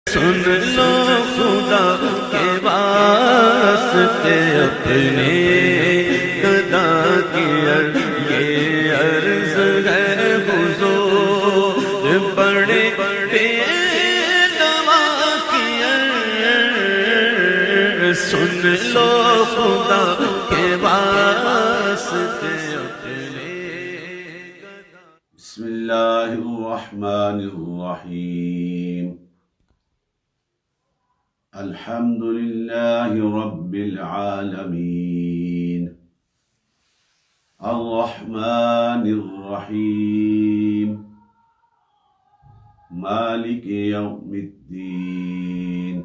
سن لو خدا کے واسطے اپنے خدا کی یہ عرض ہے حضور بڑے بڑے دوا کی سن لو خدا کے واسطے اپنے بسم اللہ الرحمن الرحیم الحمد للہ رب العالمین الرحمن الرحیم مالک یوم الدین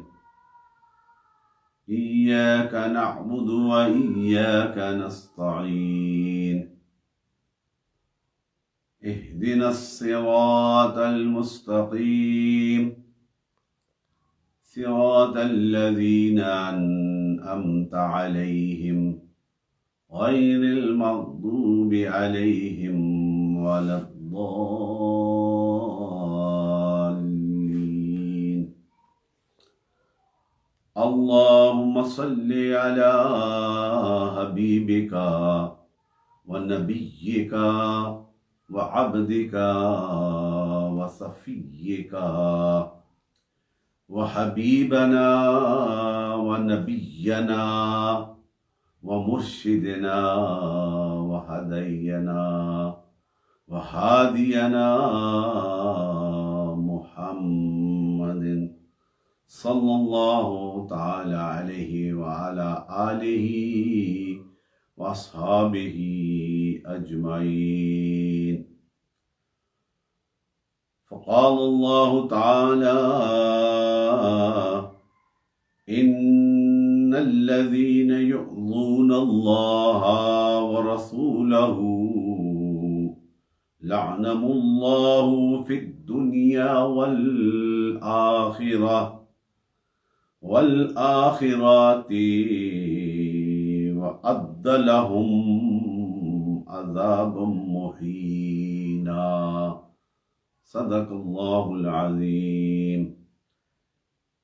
ایاک نعبد و ایاک نستعین اهدنا الصراط المستقيم صراط الذين أنعمت عليهم غير المغضوب عليهم ولا الضالين اللهم صل على حبيبك ونبيك وعبدك وصفيك وحبيبنا ونبينا ومرشدنا وهدينا وهادينا محمد صلى الله تعالى عليه وعلى آله وأصحابه أجمعين فقال الله تعالى إن الذين يؤذون الله ورسوله لعنهم الله في الدنيا والآخرة وأعد لهم عذابا مهينا صدق اللہ العظیم۔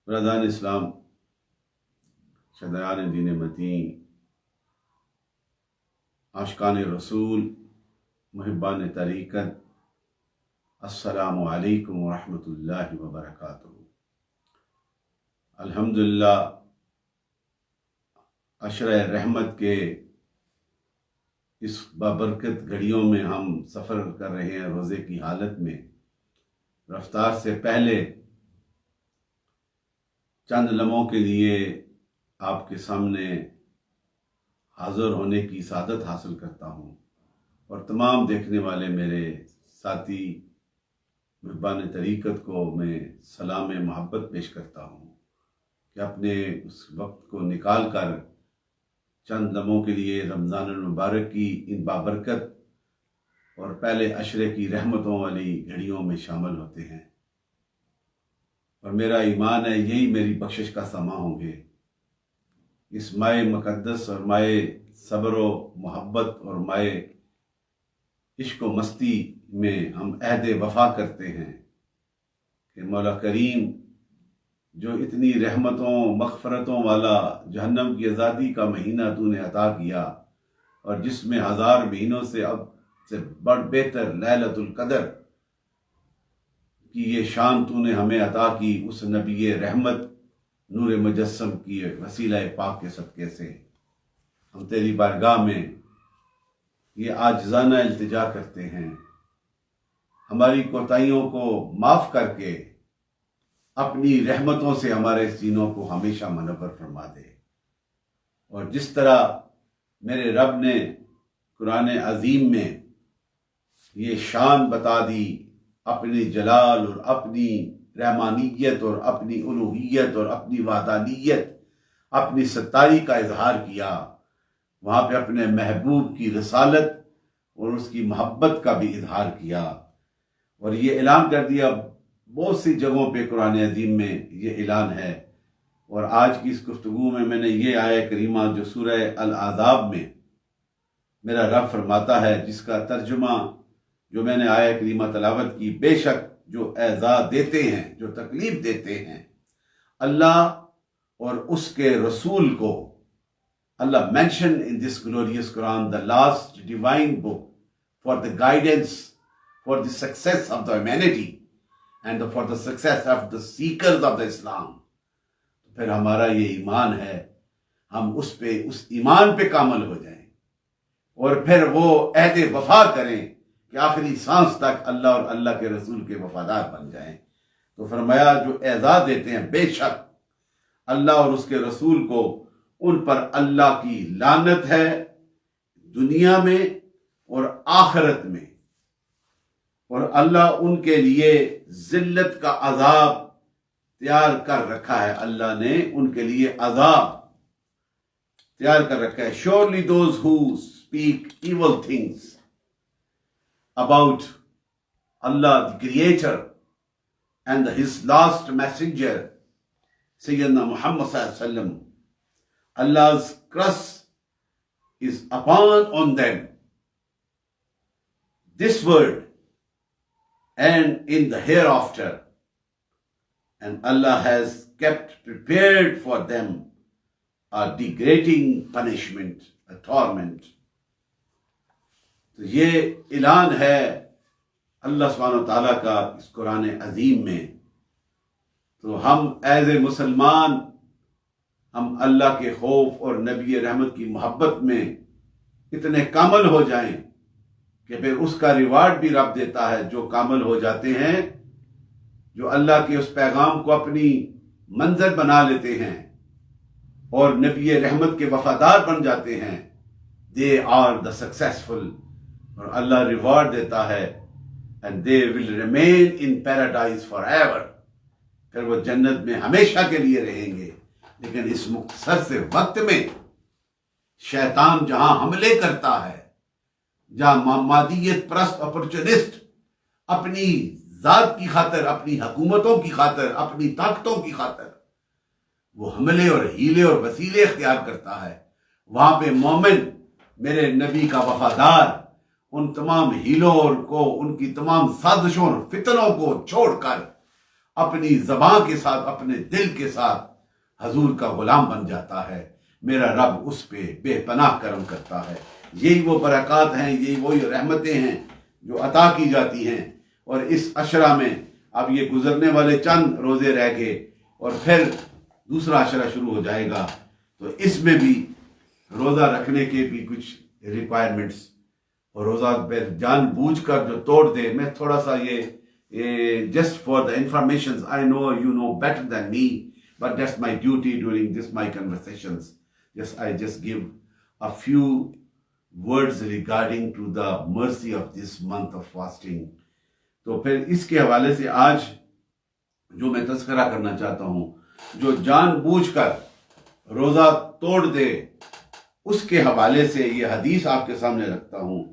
برادران اسلام، شہدایان دین متین، عاشقان رسول، محبان طریقت، السلام علیکم ورحمۃ اللہ وبرکاتہ۔ الحمدللہ عشرہ رحمت کے اس بابرکت گھڑیوں میں ہم سفر کر رہے ہیں روزے کی حالت میں۔ رفتار سے پہلے چند لمحوں کے لیے آپ کے سامنے حاضر ہونے کی سعادت حاصل کرتا ہوں، اور تمام دیکھنے والے میرے ساتھی محبان طریقت کو میں سلام محبت پیش کرتا ہوں کہ اپنے اس وقت کو نکال کر چند لمحوں کے لیے رمضان المبارک کی ان بابرکت اور پہلے عشرے کی رحمتوں والی گھڑیوں میں شامل ہوتے ہیں، اور میرا ایمان ہے یہی میری بخشش کا سماں ہوں گے۔ اس مائے مقدس اور مائے صبر و محبت اور مائے عشق و مستی میں ہم عہد وفا کرتے ہیں کہ مولا کریم جو اتنی رحمتوں مغفرتوں والا جہنم کی آزادی کا مہینہ تو نے عطا کیا، اور جس میں 1000 مہینوں سے اب سے بہتر لیلۃ القدر کی یہ شان تو نے ہمیں عطا کی، اس نبی رحمت نور مجسم کی وسیلہ پاک کے صدقے سے ہم تیری بارگاہ میں یہ عاجزانہ التجا کرتے ہیں، ہماری کوتاہیوں کو معاف کر کے اپنی رحمتوں سے ہمارے سینوں کو ہمیشہ منور فرما دے۔ اور جس طرح میرے رب نے قرآن عظیم میں یہ شان بتا دی اپنی جلال اور اپنی رحمانیت اور اپنی الوہیت اور اپنی وحدانیت، اپنی ستاری کا اظہار کیا، وہاں پہ اپنے محبوب کی رسالت اور اس کی محبت کا بھی اظہار کیا، اور یہ اعلان کر دیا بہت سی جگہوں پہ قرآن عظیم میں یہ اعلان ہے۔ اور آج کی اس گفتگو میں نے یہ آیہ کریمہ جو سورہ الاحزاب میں میرا رب فرماتا ہے، جس کا ترجمہ جو میں نے آیہ کریمہ تلاوت کی، بے شک جو ایذا دیتے ہیں، جو تکلیف دیتے ہیں، اللہ اور اس کے رسول کو Allah mentioned in this glorious Quran, the last divine book, for the guidance, for the success of the humanity and for the success of the seekers of the Islam. پھر ہمارا یہ ایمان ہے، ہم اس ایمان پہ کامل ہو جائیں اور پھر وہ عہد وفا کریں کہ آخری سانس تک اللہ اور اللہ کے رسول کے وفادار بن جائیں. تو فرمایا جو اعزاز دیتے ہیں بے شک اللہ اور اس کے رسول کو ان پر اللہ کی لعنت ہے دنیا میں اور آخرت میں، اور اللہ ان کے لیے ذلت کا عذاب تیار کر رکھا ہے. اللہ نے ان کے لیے عذاب تیار کر رکھا ہے. Surely those who speak evil things about Allah the Creator and his last messenger Sayyidina Muhammad sallallahu alaihi wasallam, Allah's curse is upon them this world and in the hereafter, and Allah has kept prepared for them a degrading punishment, a torment. تو یہ اعلان ہے اللہ سبحانہ و تعالیٰ کا اس قرآن عظیم میں. تو ہم ایز اے مسلمان ہم اللہ کے خوف اور نبی رحمت کی محبت میں اتنے کامل ہو جائیں کہ پھر اس کا ریوارڈ بھی رب دیتا ہے. جو کامل ہو جاتے ہیں، جو اللہ کے اس پیغام کو اپنی منظر بنا لیتے ہیں اور نبی رحمت کے وفادار بن جاتے ہیں، they are the successful، اور اللہ ریوارڈ دیتا ہے and they will remain in paradise forever، پھر وہ جنت میں ہمیشہ کے لیے رہیں گے. لیکن اس مختصر سے وقت میں شیطان جہاں حملے کرتا ہے، جہاں مادیت پرست اپرچونسٹ اپنی ذات کی خاطر، اپنی حکومتوں کی خاطر، اپنی طاقتوں کی خاطر وہ حملے اور ہیلے اور وسیلے اختیار کرتا ہے، وہاں پہ مومن میرے نبی کا وفادار ان تمام ہیلوں کو، ان کی تمام سازشوں اور فتنوں کو چھوڑ کر اپنی زبان کے ساتھ، اپنے دل کے ساتھ حضور کا غلام بن جاتا ہے. میرا رب اس پہ بے پناہ کرم کرتا ہے. یہی وہ برکات ہیں، یہی وہی رحمتیں ہیں جو عطا کی جاتی ہیں. اور اس عشرہ میں اب یہ گزرنے والے چند روزے رہ گئے اور پھر دوسرا عشرہ شروع ہو جائے گا. تو اس میں بھی روزہ رکھنے کے بھی کچھ ریکوائرمنٹس، اور روزہ پہ جان بوجھ کر جو توڑ دے. میں تھوڑا سا یہ just for the information, I know you know better than me, but that's my duty during this my conversations. I just give a few words regarding to the mercy of this month of fasting. تو پھر اس کے حوالے سے آج جو میں تذکرہ کرنا چاہتا ہوں، جو جان بوجھ کر روزہ توڑ دے، اس کے حوالے سے یہ حدیث آپ کے سامنے رکھتا ہوں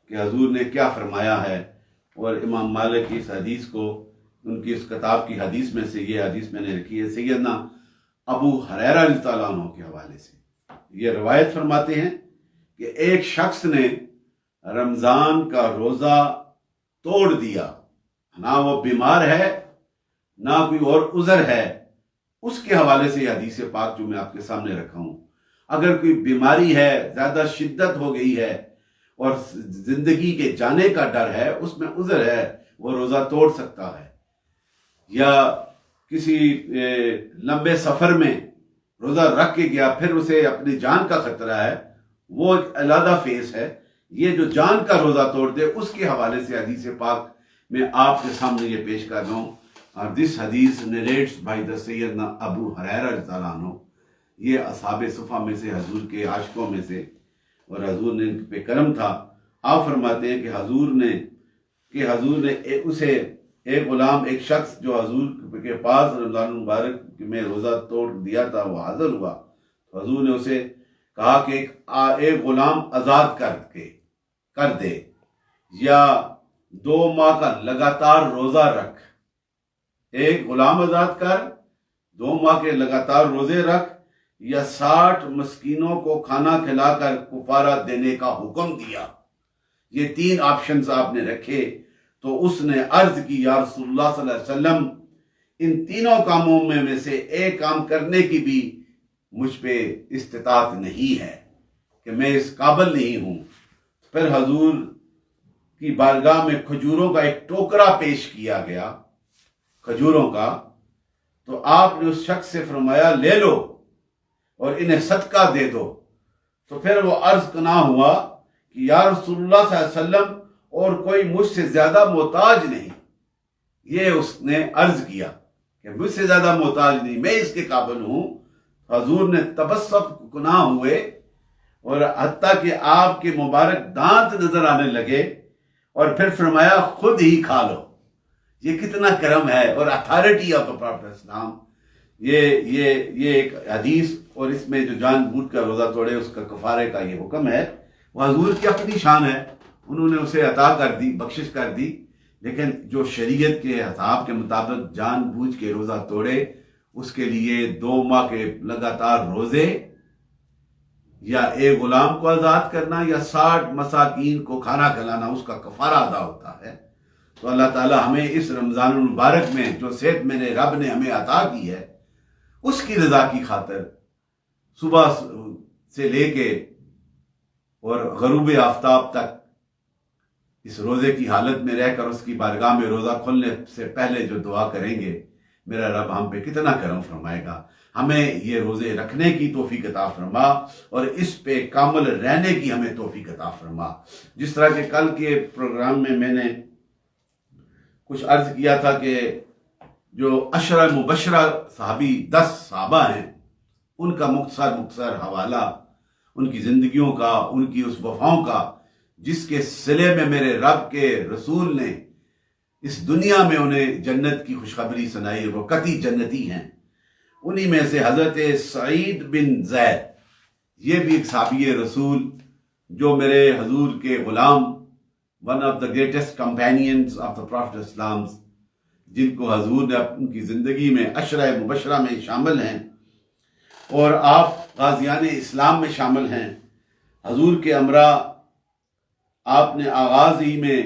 کہ حضور نے کیا فرمایا ہے. اور امام مالک کی اس حدیث کو ان کی اس کتاب کی حدیث میں سے یہ حدیث میں نے رکھی ہے سیدنا ابو ہریرہ رضی اللہ عنہ کے حوالے سے. یہ روایت فرماتے ہیں کہ ایک شخص نے رمضان کا روزہ توڑ دیا، نہ وہ بیمار ہے نہ کوئی اور عذر ہے. اس کے حوالے سے یہ حدیث پاک جو میں آپ کے سامنے رکھا ہوں. اگر کوئی بیماری ہے، زیادہ شدت ہو گئی ہے اور زندگی کے جانے کا ڈر ہے، اس میں عذر ہے، وہ روزہ توڑ سکتا ہے. یا کسی لمبے سفر میں روزہ رکھ کے گیا، پھر اسے اپنی جان کا خطرہ ہے، وہ ایک علیحدہ فیس ہے. یہ جو جان کا روزہ توڑ دے، اس کے حوالے سے حدیث پاک میں آپ کے سامنے یہ پیش کر رہا ہوں. اور دس حدیث نریٹس بائی دا سیدنا ابو ہریرہ رضی اللہ عنہ. یہ اصحاب صفہ میں سے، حضور کے عاشقوں میں سے، اور حضور نے ان پہ کرم تھا. آپ فرماتے ہیں کہ حضور نے اسے ایک غلام، ایک شخص جو حضور کے پاس رمضان مبارک میں روزہ توڑ دیا تھا، وہ حاضر ہوا. تو حضور نے اسے کہا کہ ایک غلام آزاد کر دے، یا 2 ماہ کا لگاتار روزہ رکھ. ایک غلام آزاد کر، 2 ماہ کے لگاتار روزے رکھ، یا 60 مسکینوں کو کھانا کھلا کر کفارہ دینے کا حکم دیا. یہ 3 آپشنز آپ نے رکھے. تو اس نے عرض کی، یا رسول اللہ صلی اللہ علیہ وسلم، ان تینوں کاموں میں سے ایک کام کرنے کی بھی مجھ پہ استطاعت نہیں ہے، کہ میں اس قابل نہیں ہوں۔ پھر حضور کی بارگاہ میں کھجوروں کا ایک ٹوکرا پیش کیا گیا، کھجوروں کا، تو آپ نے اس شخص سے فرمایا لے لو اور انہیں صدقہ دے دو۔ تو پھر وہ عرض نہ ہوا کہ یا رسول اللہ صلی اللہ علیہ وسلم اور کوئی مجھ سے زیادہ محتاج نہیں، یہ اس نے عرض کیا کہ مجھ سے زیادہ محتاج نہیں، میں اس کے قابل ہوں۔ حضور نے تبسم گناہ ہوئے اور حتیٰ کہ آپ کے مبارک دانت نظر آنے لگے، اور پھر فرمایا خود ہی کھا لو۔ یہ کتنا کرم ہے اور اتھارٹی آف دا پروفیٹ اسلام۔ یہ ایک حدیث، اور اس میں جو جان بوجھ کر روزہ توڑے اس کا کفارے کا یہ حکم ہے، وہ حضور کی اپنی شان ہے، انہوں نے اسے عطا کر دی، بخشش کر دی۔ لیکن جو شریعت کے حساب کے مطابق جان بوجھ کے روزہ توڑے، اس کے لیے 2 ماہ کے لگاتار روزے، یا ایک غلام کو آزاد کرنا، یا 60 مساکین کو کھانا کھلانا، اس کا کفارہ ادا ہوتا ہے۔ تو اللہ تعالی ہمیں اس رمضان المبارک میں جو صحت میرے رب نے ہمیں عطا کی ہے، اس کی رضا کی خاطر صبح سے لے کے اور غروب آفتاب تک اس روزے کی حالت میں رہ کر اس کی بارگاہ میں روزہ کھلنے سے پہلے جو دعا کریں گے، میرا رب ہم پہ کتنا کرم فرمائے گا۔ ہمیں یہ روزے رکھنے کی توفیق عطا فرما اور اس پہ کامل رہنے کی ہمیں توفیق عطا فرما۔ جس طرح کہ کل کے پروگرام میں نے کچھ عرض کیا تھا کہ جو 10 مبشرہ صحابی 10 صحابہ ہیں، ان کا مختصر حوالہ، ان کی زندگیوں کا، ان کی اس وفاؤں کا، جس کے صلے میں میرے رب کے رسول نے اس دنیا میں انہیں جنت کی خوشخبری سنائی، وہ قطعی جنتی ہیں۔ انہی میں سے حضرت سعید بن زید، یہ بھی ایک صحابی رسول جو میرے حضور کے غلام، one of the greatest companions of the prophet اسلام، جن کو حضور نے ان کی زندگی میں 10 مبشرہ میں شامل ہیں، اور آپ غازیان اسلام میں شامل ہیں۔ حضور کے امراء آپ نے آغاز ہی میں،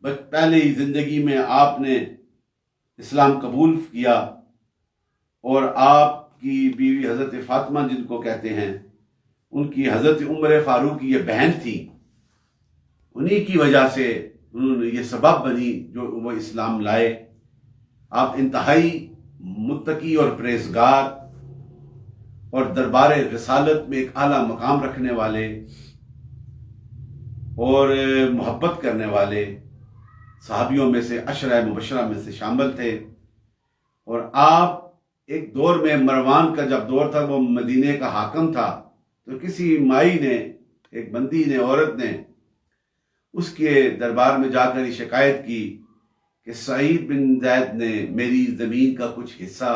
پہلے ہی زندگی میں آپ نے اسلام قبول کیا، اور آپ کی بیوی حضرت فاطمہ جن کو کہتے ہیں، ان کی حضرت عمر فاروق کی یہ بہن تھی، انہی کی وجہ سے انہوں نے یہ سبب بنی جو وہ اسلام لائے۔ آپ انتہائی متقی اور پرہیزگار اور دربار رسالت میں ایک اعلیٰ مقام رکھنے والے اور محبت کرنے والے صحابیوں میں سے 10 مبشرہ میں سے شامل تھے۔ اور آپ ایک دور میں، مروان کا جب دور تھا، وہ مدینے کا حاکم تھا، تو کسی مائی نے، ایک بندی نے، عورت نے اس کے دربار میں جا کر یہ شکایت کی کہ سعید بن زید نے میری زمین کا کچھ حصہ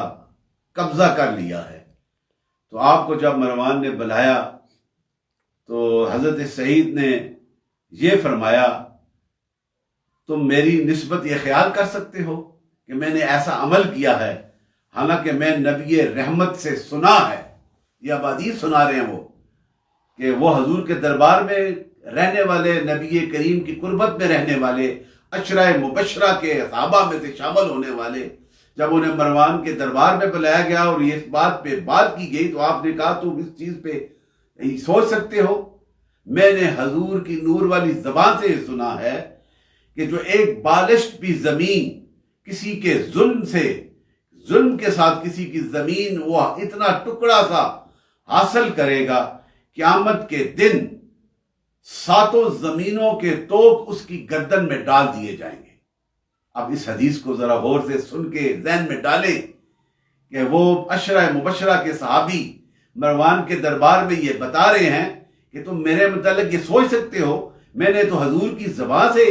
قبضہ کر لیا ہے۔ تو آپ کو جب مروان نے بلایا تو حضرت سعید نے یہ فرمایا، تم میری نسبت یہ خیال کر سکتے ہو کہ میں نے ایسا عمل کیا ہے، حالانکہ میں نبی رحمت سے سنا ہے، یہ حدیث سنا رہے ہیں وہ، کہ وہ حضور کے دربار میں رہنے والے، نبی کریم کی قربت میں رہنے والے 10 مبشرہ کے صحابہ میں سے شامل ہونے والے، جب انہیں مروان کے دربار میں بلایا گیا اور اس بات پہ بات کی گئی تو آپ نے کہا تم اس چیز پہ سوچ سکتے ہو؟ میں نے حضور کی نور والی زبان سے سنا ہے کہ جو ایک بالشت بھی زمین کسی کے ظلم کے ساتھ کسی کی زمین وہ اتنا ٹکڑا سا حاصل کرے گا، قیامت کے دن 7 زمینوں کے توپ اس کی گردن میں ڈال دیے جائیں گے۔ اب اس حدیث کو ذرا غور سے سن کے ذہن میں ڈالیں کہ وہ 10 مبشرہ کے صحابی مروان کے دربار میں یہ بتا رہے ہیں کہ تم میرے متعلق یہ سوچ سکتے ہو، میں نے تو حضور کی زبان سے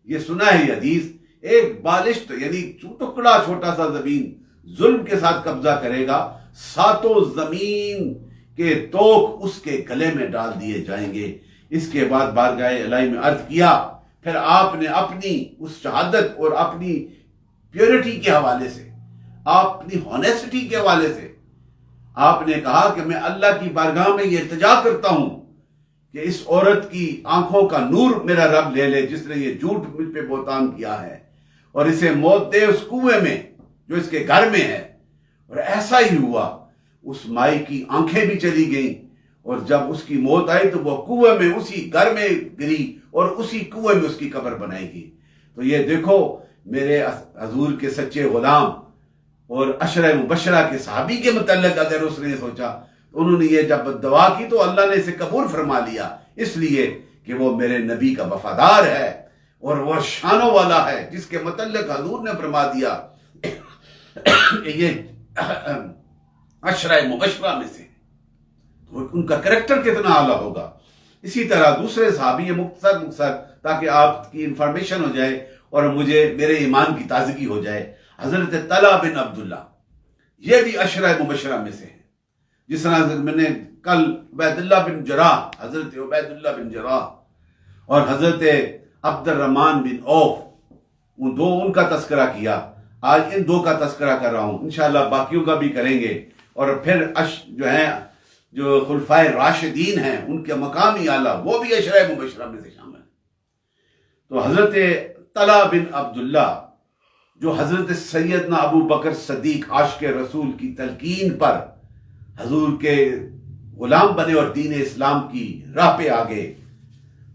یہ سنا ہے، یہ حدیث، ایک بالشت یعنی ٹکڑا چھوٹا سا زمین ظلم کے ساتھ قبضہ کرے گا، 7 زمین کے توق اس کے گلے میں ڈال دیے جائیں گے۔ اس کے بعد بارگاہ الہی میں عرض کیا، پھر آپ نے اپنی اس شہادت اور اپنی پیورٹی کے حوالے سے، اپنی ہونیسٹی کے حوالے سے آپ نے کہا کہ میں اللہ کی بارگاہ میں یہ التجا کرتا ہوں کہ اس عورت کی آنکھوں کا نور میرا رب لے لے جس نے یہ جھوٹ مجھ پہ بہتان کیا ہے، اور اسے موت دے اس کنویں میں جو اس کے گھر میں ہے. اور ایسا ہی ہوا, اس مائی کی آنکھیں بھی چلی گئیں, اور جب اس کی موت آئی تو وہ کنویں میں اسی گھر میں گری اور اسی کنویں میں اس کی قبر بنائی گئی. تو یہ دیکھو میرے حضور کے سچے غلام اور عشرہ مبشرہ کے صحابی کے متعلق اگر اس نے سوچا, انہوں نے یہ جب دعا کی تو اللہ نے اسے قبول فرما لیا, اس لیے کہ وہ میرے نبی کا وفادار ہے اور وہ شانوں والا ہے, جس کے متعلق حضور نے فرما دیا یہ عشرہ مبشرہ میں سے. تو ان کا کریکٹر کتنا اعلیٰ ہوگا. اسی طرح دوسرے صحابی مختصر تاکہ آپ کی انفارمیشن ہو جائے اور مجھے میرے ایمان کی تازگی ہو جائے. حضرت طلحہ بن عبداللہ یہ بھی عشرہ مبشرہ میں سے ہیں. جس طرح میں نے کل عبید اللہ بن جراح, حضرت عبید اللہ بن جراح اور حضرت عبد الرحمن بن عوف, ان کا تذکرہ کیا, آج ان دو کا تذکرہ کر رہا ہوں. انشاءاللہ باقیوں کا بھی کریں گے. اور پھر جو خلفائے راشدین ہیں ان کے مقامی اعلیٰ وہ بھی عشرہ مبشرہ میں سے شامل ہیں. تو حضرت طلحہ بن عبداللہ جو حضرت سیدنا ابو بکر صدیق عاشق رسول کی تلقین پر حضور کے غلام بنے اور دین اسلام کی راہ پہ آگے.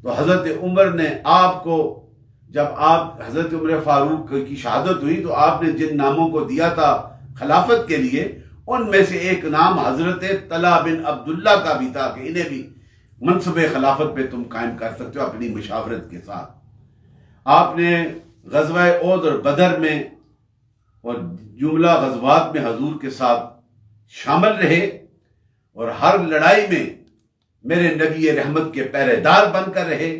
تو حضرت عمر نے آپ کو, جب آپ حضرت عمر فاروق کی شہادت ہوئی تو آپ نے جن ناموں کو دیا تھا خلافت کے لیے, ان میں سے ایک نام حضرت طلحہ بن عبداللہ کا بھی تھا کہ انہیں بھی منصب خلافت پہ تم قائم کر سکتے ہو اپنی مشاورت کے ساتھ. آپ نے غزوہ احد اور بدر میں اور جملہ غزوات میں حضور کے ساتھ شامل رہے, اور ہر لڑائی میں میرے نبی رحمت کے پہرے دار بن کر رہے.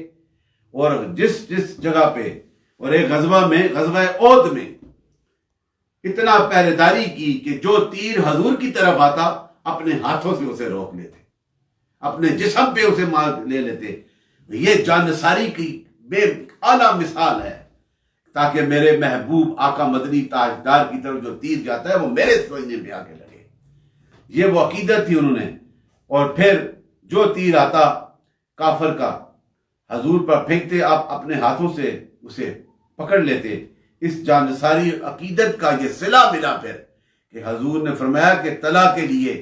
اور جس جگہ پہ, اور ایک غزوہ احد میں اتنا پہرے داری کی کہ جو تیر حضور کی طرف آتا اپنے ہاتھوں سے اسے روک لیتے, اپنے جسم پہ اسے مار لے لیتے. یہ جانثاری کی بے اعلیٰ مثال ہے, تاکہ میرے محبوب آقا مدنی تاجدار کی طرف جو تیر جاتا ہے وہ میرے سوئنے پہ آ کے لگے. یہ وہ عقیدت تھی انہوں نے. اور پھر جو تیر آتا کافر کا حضور پر پھینکتے, آپ اپنے ہاتھوں سے اسے پکڑ لیتے. اس جانثاری عقیدت کا یہ صلہ ملا پھر کہ حضور نے فرمایا کہ طلحہ کے لیے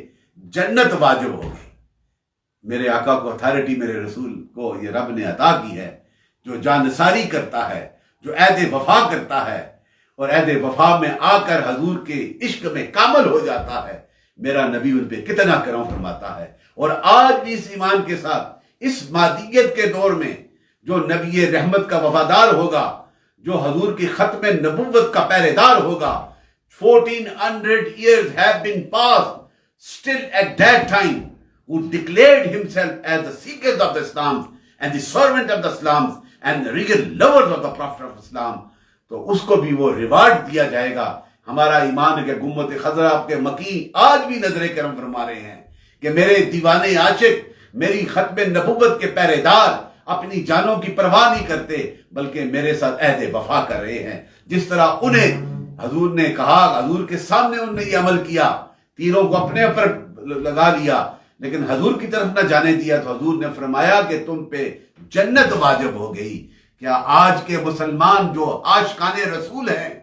جنت واجب ہو گئی. میرے آقا کو اتھارٹی میرے رسول کو یہ رب نے عطا کی ہے, جو جانثاری کرتا ہے, جو عہد وفا کرتا ہے اور عہد وفا میں آ کر حضور کے عشق میں کامل ہو جاتا ہے. میرا نبی ان پہ کتنا کرم فرماتا ہے. اور آج بھی اس ایمان کے ساتھ اس مادیت کے دور میں جو نبی رحمت کا وفادار ہوگا, جو حضور کی ختم نبوت کا پہرے دار ہوگا, 1400 years have been passed, still at that time who declared himself as the seekers of the Islam and the servant of the Islam and the real lovers of the Prophet of Islam, تو اس کو بھی وہ reward دیا جائے گا. ہمارا ایمان کے گمبد خضرا کے مکی آج بھی نظر کرم فرما رہے ہیں کہ میرے دیوانے عاشق, میری ختم نبوت کے پہرے دار اپنی جانوں کی پرواہ نہیں کرتے, بلکہ میرے ساتھ عہد وفا کر رہے ہیں. جس طرح انہیں حضور نے کہا, حضور کے سامنے انہوں نے یہ عمل کیا, تیروں کو اپنے اوپر لگا لیا لیکن حضور کی طرف نہ جانے دیا, تو حضور نے فرمایا کہ تم پہ جنت واجب ہو گئی. کیا آج کے مسلمان جو عاشقان رسول ہیں,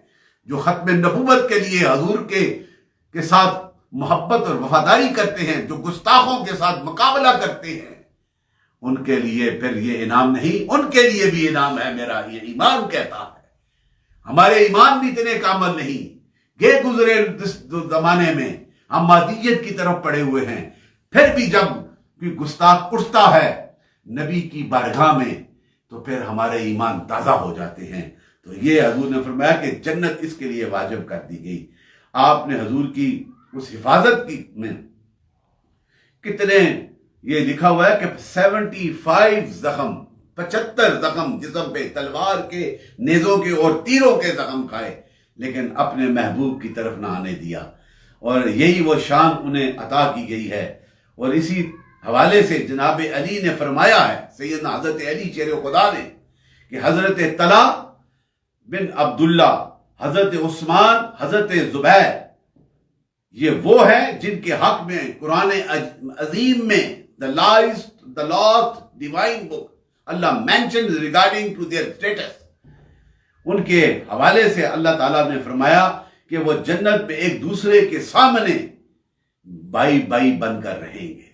جو ختم نبوت کے لیے حضور کے ساتھ محبت اور وفاداری کرتے ہیں, جو گستاخوں کے ساتھ مقابلہ کرتے ہیں, ان کے لیے پھر یہ انعام نہیں, ان کے لیے بھی انعام ہے. میرا یہ ایمان کہتا ہے. ہمارے ایمان بھی اتنے کامل نہیں. گئے گزرے زمانے میں ہم مادیت کی طرف پڑے ہوئے ہیں, پھر بھی جب کوئی گستاخ اٹھتا ہے نبی کی بارگاہ میں تو پھر ہمارے ایمان تازہ ہو جاتے ہیں. تو یہ حضور نے فرمایا کہ جنت اس کے لیے واجب کر دی گئی. آپ نے حضور کی اس حفاظت کی میں کتنے, یہ لکھا ہوا ہے کہ 75 زخم 75 زخم جسم پہ تلوار کے, نیزوں کے اور تیروں کے زخم کھائے, لیکن اپنے محبوب کی طرف نہ آنے دیا. اور یہی وہ شان انہیں عطا کی گئی ہے. اور اسی حوالے سے جناب علی نے فرمایا ہے, سیدنا حضرت علی شیر خدا نے, کہ حضرت طلحہ بن عبداللہ, حضرت عثمان, حضرت زبیر, یہ وہ ہیں جن کے حق میں قرآن عظیم میں the last divine book Allah mentions regarding to their status, ان کے حوالے سے اللہ تعالیٰ نے فرمایا کہ وہ جنت میں ایک دوسرے کے سامنے بائی بائی بن کر رہیں گے.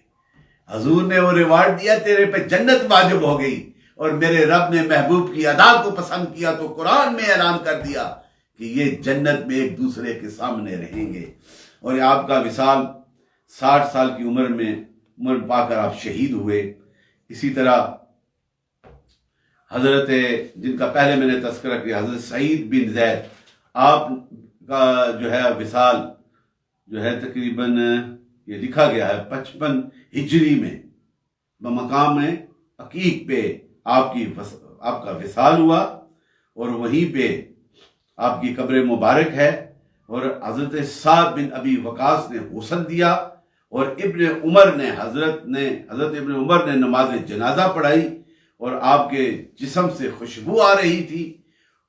حضور نے وہ ریوارڈ دیا, تیرے پہ جنت واجب ہو گئی, اور میرے رب نے محبوب کی ادا کو پسند کیا تو قرآن میں اعلان کر دیا کہ یہ جنت میں ایک دوسرے کے سامنے رہیں گے. اور یہ آپ کا وصال 60 سال کی عمر پا کر آپ شہید ہوئے. اسی طرح حضرت جن کا پہلے میں نے تذکرہ کیا, حضرت سعید بن زید, آپ کا جو ہے وصال جو ہے تقریباً یہ لکھا گیا ہے 55 ہجری میں بمقام عقیق پہ آپ کا وصال ہوا, اور وہیں پہ آپ کی قبر مبارک ہے. اور حضرت سعد بن ابی وقاص نے غسل دیا, اور حضرت ابن عمر نے نماز جنازہ پڑھائی, اور آپ کے جسم سے خوشبو آ رہی تھی,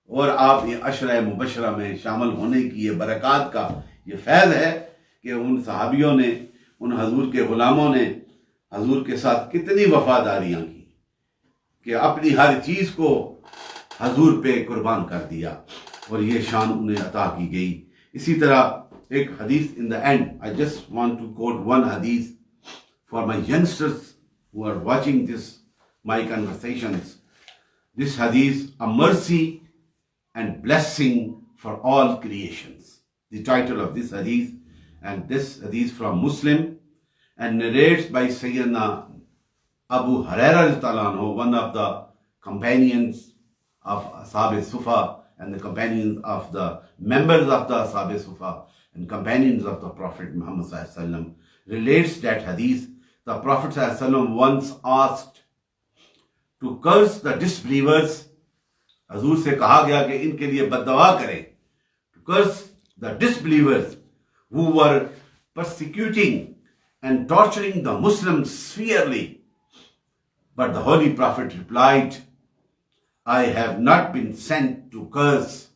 اور آپ یہ عشرہ مبشرہ میں شامل ہونے کی یہ برکات کا یہ فیض ہے کہ ان صحابیوں نے, ان حضور کے غلاموں نے حضور کے ساتھ کتنی وفاداریاں کی کہ اپنی ہر چیز کو حضور پہ قربان کر دیا, اور یہ شان انہیں عطا کی گئی. اسی طرح ایک حدیث in the end, I just want to quote one hadith for my youngsters who are watching my conversations. This hadith, a mercy and blessing for all creations. The title of this hadith, and this hadith from Muslim, and narrates by Sayyidina Abu Hurairah radhiyallahu anhu, one of the companions of Ashab Sufa, and the companions of the members of the Ashab Sufa, and companions of the Prophet Muhammad sallallahu alaihi wasallam, relates that hadith. The Prophet sallallahu alaihi wasallam once asked to curse the disbelievers. حضور سے کہا گیا کہ ان کے لیے بد دعا کریں. To curse the disbelievers who were persecuting and torturing the Muslims severely. But the Holy Prophet replied, I have not been sent to curse.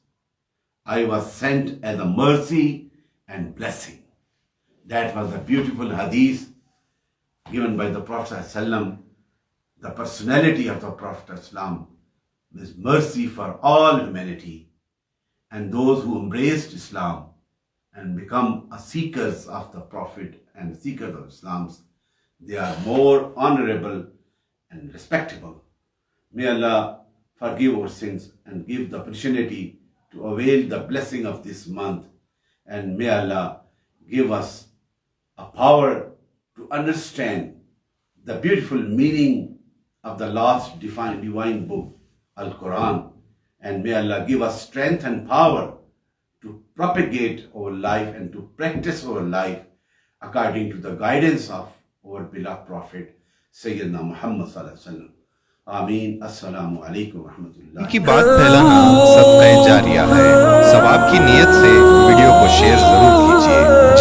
I was sent as a mercy and blessing. That was a beautiful hadith given by the Prophet ﷺ, the personality of the Prophet ﷺ, with mercy for all humanity, and those who embraced Islam and become a seekers of the Prophet and seekers of Islam, they are more honorable and respectable. May Allah forgive our sins and give the opportunity to avail the blessing of this month, and may Allah give us a power to understand the beautiful meaning of the last divine book, Al-Quran, and may Allah give us strength and power to propagate our life and to practice our life according to the guidance of our beloved Prophet Sayyidina Muhammad sallallahu alaihi wasallam. آمین. السلام علیکم ورحمۃ اللہ. ان کی بات پھیلانا صدقہ جاریہ ہے. ثواب کی نیت سے ویڈیو کو شیئر ضرور کیجیے.